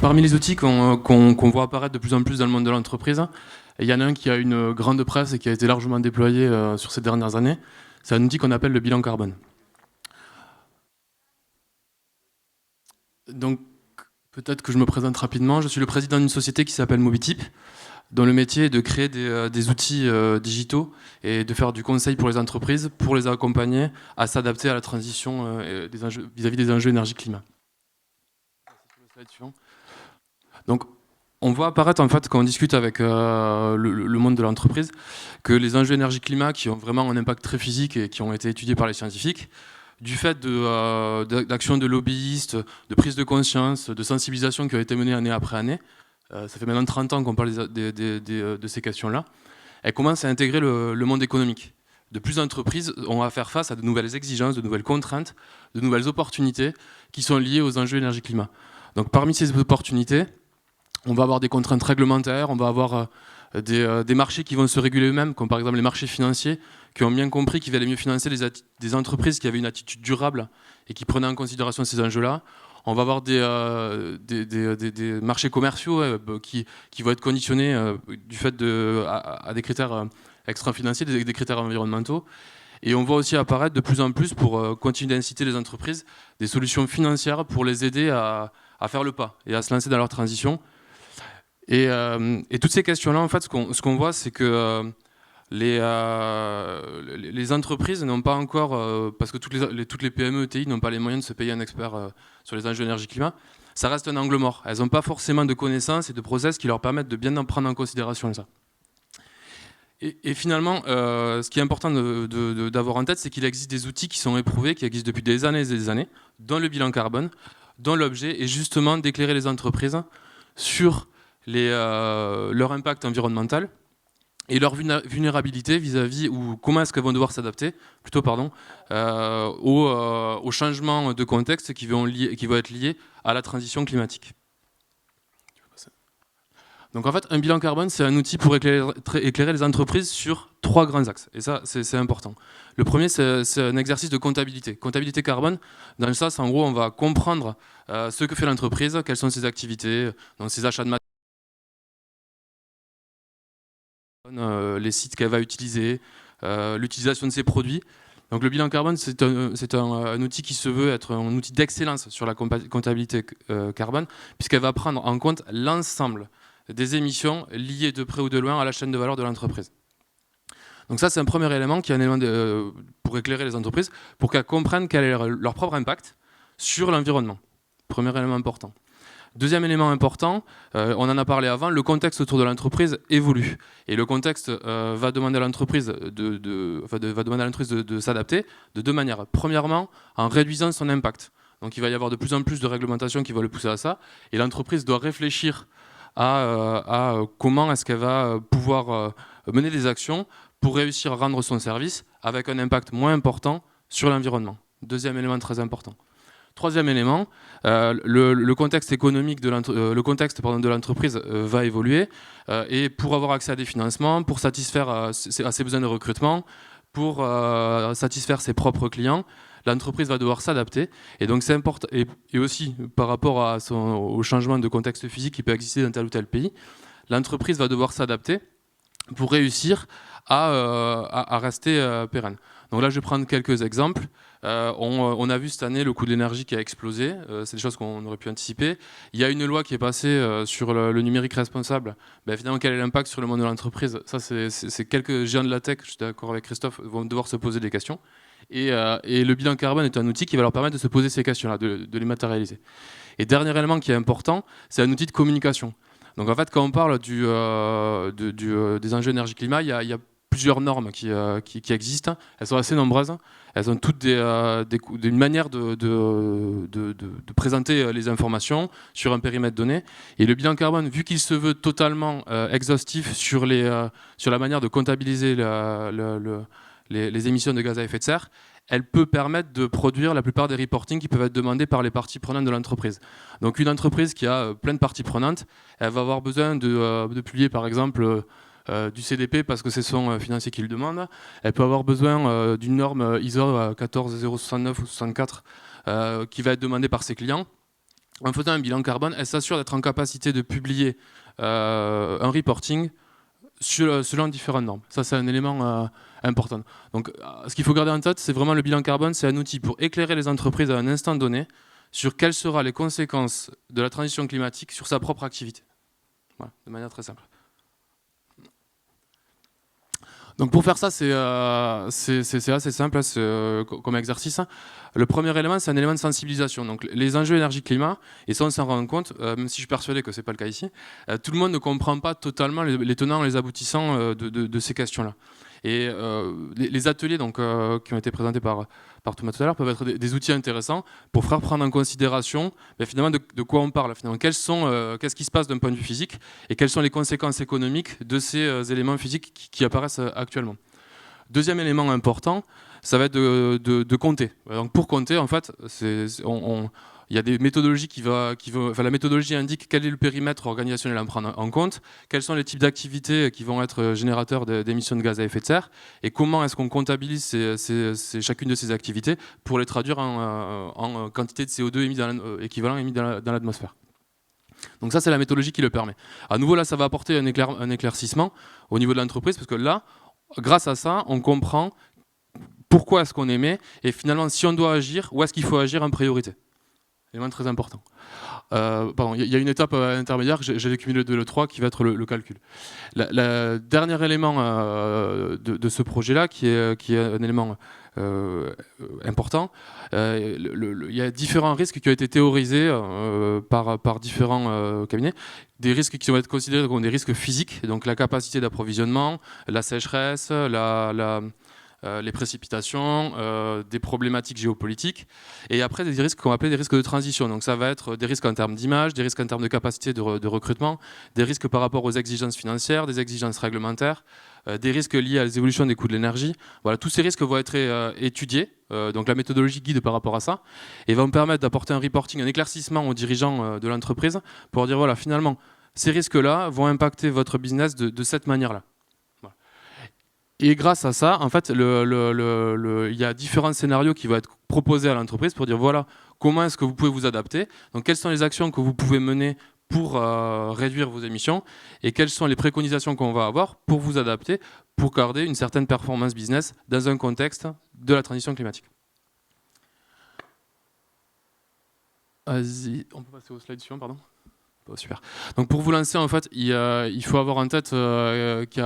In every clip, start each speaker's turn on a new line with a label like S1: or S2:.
S1: parmi les outils qu'on voit apparaître de plus en plus dans le monde de l'entreprise, il y en a un qui a une grande presse et qui a été largement déployé sur ces dernières années. C'est un outil qu'on appelle le bilan carbone. Donc, peut-être que je me présente rapidement. Je suis le président d'une société qui s'appelle Mobitip, dont le métier est de créer des outils digitaux et de faire du conseil pour les entreprises, pour les accompagner à s'adapter à la transition vis-à-vis des enjeux énergie-climat. Donc, on voit apparaître, en fait, quand on discute avec le monde de l'entreprise, que les enjeux énergie-climat qui ont vraiment un impact très physique et qui ont été étudiés par les scientifiques, du fait d'actions de lobbyistes, de prise de conscience, de sensibilisation qui ont été menées année après année, ça fait maintenant 30 ans qu'on parle de ces questions-là, elles commencent à intégrer le monde économique. De plus d'entreprises ont à faire face à de nouvelles exigences, de nouvelles contraintes, de nouvelles opportunités qui sont liées aux enjeux énergie-climat. Donc parmi ces opportunités, on va avoir des contraintes réglementaires, on va avoir des marchés qui vont se réguler eux-mêmes, comme par exemple les marchés financiers, qui ont bien compris qu'il valait mieux financer des entreprises qui avaient une attitude durable et qui prenaient en considération ces enjeux-là. On va avoir des marchés commerciaux qui vont être conditionnés du fait à des critères extra-financiers, des critères environnementaux. Et on voit aussi apparaître de plus en plus, pour continuer d'inciter les entreprises, des solutions financières pour les aider à faire le pas et à se lancer dans leur transition. Et toutes ces questions-là, en fait, ce qu'on voit, c'est que les entreprises n'ont pas encore, parce que toutes les PME, ETI n'ont pas les moyens de se payer un expert sur les enjeux énergie-climat, ça reste un angle mort. Elles n'ont pas forcément de connaissances et de process qui leur permettent de bien prendre en considération ça. Et finalement, ce qui est important d'avoir en tête, c'est qu'il existe des outils qui sont éprouvés, qui existent depuis des années et des années, dont le bilan carbone, dont l'objet est justement d'éclairer les entreprises sur leur impact environnemental et leur vulnérabilité vis-à-vis, ou comment est-ce qu'elles vont devoir s'adapter, plutôt pardon, aux changements de contexte qui vont être liés à la transition climatique. Donc en fait, un bilan carbone, c'est un outil pour éclairer les entreprises sur 3 grands axes. Et ça, c'est important. Le premier, c'est un exercice de comptabilité. Comptabilité carbone, dans le sens, en gros, on va comprendre ce que fait l'entreprise, quelles sont ses activités, donc ses achats de matériel, les sites qu'elle va utiliser, l'utilisation de ses produits. Donc le bilan carbone, c'est un outil qui se veut être un outil d'excellence sur la comptabilité carbone, puisqu'elle va prendre en compte l'ensemble des émissions liées de près ou de loin à la chaîne de valeur de l'entreprise. Donc ça, c'est un premier élément qui est un élément pour éclairer les entreprises, pour qu'elles comprennent quel est leur propre impact sur l'environnement. Premier élément important. Deuxième élément important, on en a parlé avant, le contexte autour de l'entreprise évolue. Et le contexte va demander à l'entreprise de s'adapter de 2 manières. Premièrement, en réduisant son impact. Donc il va y avoir de plus en plus de réglementations qui vont le pousser à ça. Et l'entreprise doit réfléchir à comment est-ce qu'elle va pouvoir mener des actions pour réussir à rendre son service avec un impact moins important sur l'environnement. Deuxième élément très important. Troisième élément, le contexte économique de l'entreprise va évoluer et pour avoir accès à des financements, pour satisfaire à ses besoins de recrutement, pour satisfaire ses propres clients, l'entreprise va devoir s'adapter. Et donc c'est important, et aussi par rapport au changement de contexte physique qui peut exister dans tel ou tel pays, l'entreprise va devoir s'adapter pour réussir à rester pérenne. Donc là, je vais prendre quelques exemples. On a vu cette année le coût de l'énergie qui a explosé. C'est des choses qu'on aurait pu anticiper. Il y a une loi qui est passée sur le numérique responsable. Finalement, quel est l'impact sur le monde de l'entreprise? Ça, c'est quelques géants de la tech, je suis d'accord avec Christophe, vont devoir se poser des questions. Et le bilan carbone est un outil qui va leur permettre de se poser ces questions-là, de les matérialiser. Et dernier élément qui est important, c'est un outil de communication. Donc en fait, quand on parle des enjeux énergie-climat, il y a plusieurs normes qui existent. Elles sont assez nombreuses. Elles ont toutes une manière de présenter les informations sur un périmètre donné. Et le bilan carbone, vu qu'il se veut totalement exhaustif sur la manière de comptabiliser les émissions de gaz à effet de serre, elle peut permettre de produire la plupart des reportings qui peuvent être demandés par les parties prenantes de l'entreprise. Donc une entreprise qui a plein de parties prenantes, elle va avoir besoin de publier par exemple du CDP parce que c'est son financier qui le demande. Elle peut avoir besoin d'une norme ISO 14069 ou 64 qui va être demandée par ses clients. en faisant un bilan carbone, elle s'assure d'être en capacité de publier un reporting selon différentes normes. Ça, c'est un élément important. Donc, ce qu'il faut garder en tête, c'est vraiment le bilan carbone, c'est un outil pour éclairer les entreprises à un instant donné sur quelles seront les conséquences de la transition climatique sur sa propre activité. Voilà, de manière très simple. Donc pour faire ça, c'est assez simple comme exercice. Le premier élément, c'est un élément de sensibilisation. Donc les enjeux énergie-climat, et ça on s'en rend compte, même si je suis persuadé que ce n'est pas le cas ici, tout le monde ne comprend pas totalement les tenants et les aboutissants de ces questions-là. Et les ateliers donc, qui ont été présentés par Thomas tout à l'heure peuvent être des outils intéressants pour faire prendre en considération finalement de quoi on parle. Finalement, qu'est-ce qui se passe d'un point de vue physique et quelles sont les conséquences économiques de ces éléments physiques qui apparaissent actuellement. Deuxième élément important, ça va être de compter. Donc pour compter, en fait, il y a des méthodologies la méthodologie indique quel est le périmètre organisationnel à prendre en compte, quels sont les types d'activités qui vont être générateurs d'émissions de gaz à effet de serre, et comment est-ce qu'on comptabilise chacune de ces activités pour les traduire en quantité de CO2 équivalent émis dans l'atmosphère. Donc ça, c'est la méthodologie qui le permet. À nouveau, là, ça va apporter un éclaircissement au niveau de l'entreprise, parce que là, grâce à ça, on comprend pourquoi est-ce qu'on émet, et finalement, si on doit agir, où est-ce qu'il faut agir en priorité. Élément très important. Il y a une étape intermédiaire, j'ai cumulé le 2 et le 3, qui va être le calcul. Le dernier élément de ce projet-là, qui est un élément important, il y a différents risques qui ont été théorisés par différents cabinets. Des risques qui vont être considérés comme des risques physiques, donc la capacité d'approvisionnement, la sécheresse, les précipitations, des problématiques géopolitiques, et après des risques qu'on va appeler des risques de transition. Donc ça va être des risques en termes d'image, des risques en termes de capacité de recrutement, des risques par rapport aux exigences financières, des exigences réglementaires, des risques liés à l'évolution des coûts de l'énergie. Voilà, tous ces risques vont être étudiés, donc la méthodologie guide par rapport à ça, et va me permettre d'apporter un reporting, un éclaircissement aux dirigeants de l'entreprise pour dire voilà, finalement, ces risques-là vont impacter votre business de cette manière-là. Et grâce à ça, en fait, il y a différents scénarios qui vont être proposés à l'entreprise pour dire voilà, comment est-ce que vous pouvez vous adapter, donc quelles sont les actions que vous pouvez mener pour réduire vos émissions, et quelles sont les préconisations qu'on va avoir pour vous adapter, pour garder une certaine performance business dans un contexte de la transition climatique. Vas-y, on peut passer au slide suivant, pardon. Oh, super. Donc pour vous lancer, en fait, il faut avoir en tête qu'il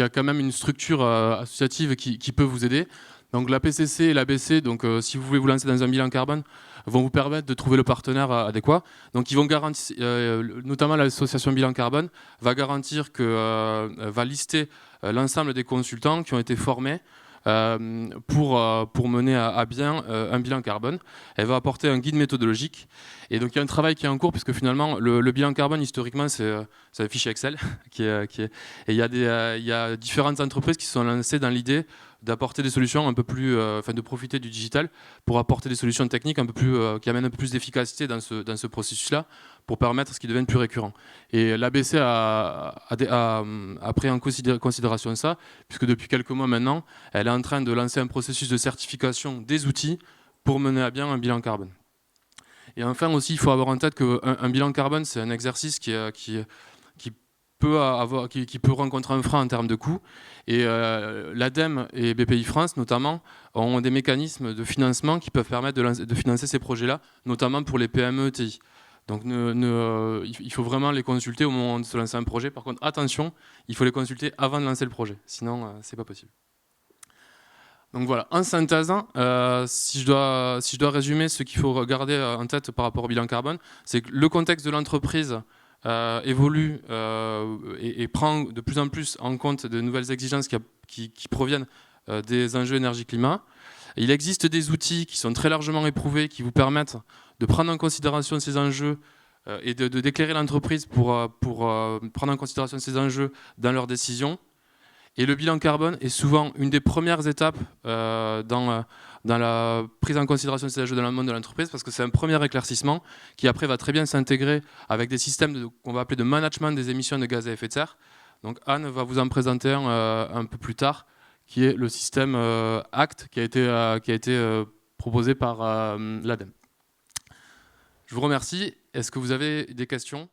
S1: y a quand même une structure associative qui peut vous aider. Donc la PCC et l'ABC, donc si vous voulez vous lancer dans un bilan carbone, vont vous permettre de trouver le partenaire adéquat. Donc ils vont garantir, notamment l'association bilan carbone va garantir va lister l'ensemble des consultants qui ont été formés pour mener à bien un bilan carbone. Elle va apporter un guide méthodologique. Et donc il y a un travail qui est en cours, puisque finalement le bilan carbone, historiquement, c'est un fichier Excel. Et il y a différentes entreprises qui se sont lancées dans l'idée d'apporter des solutions un peu plus, de profiter du digital pour apporter des solutions techniques un peu plus, qui amènent un peu plus d'efficacité dans ce processus-là, pour permettre à ce qu'il devienne plus récurrent. Et l'ABC a pris en considération ça, puisque depuis quelques mois maintenant, elle est en train de lancer un processus de certification des outils pour mener à bien un bilan carbone. Et enfin aussi, il faut avoir en tête qu'un bilan carbone, c'est un exercice qui peut rencontrer un frein en termes de coûts. Et l'ADEME et BPI France, notamment, ont des mécanismes de financement qui peuvent permettre de financer ces projets-là, notamment pour les PME ETI. Donc il faut vraiment les consulter au moment de se lancer un projet. Par contre, attention, il faut les consulter avant de lancer le projet. Sinon, c'est pas possible. Donc voilà, en synthèse, si je dois résumer ce qu'il faut garder en tête par rapport au bilan carbone, c'est que le contexte de l'entreprise évolue et prend de plus en plus en compte de nouvelles exigences qui proviennent des enjeux énergie-climat. Il existe des outils qui sont très largement éprouvés, qui vous permettent de prendre en considération ces enjeux et d'éclairer l'entreprise pour prendre en considération ces enjeux dans leurs décisions. Et le bilan carbone est souvent une des premières étapes dans la prise en considération de ces enjeux dans le monde de l'entreprise, parce que c'est un premier éclaircissement qui après va très bien s'intégrer avec des systèmes qu'on va appeler de management des émissions de gaz à effet de serre. Donc Anne va vous en présenter un peu plus tard, qui est le système ACT qui a été proposé par l'ADEME. Je vous remercie. Est-ce que vous avez des questions ?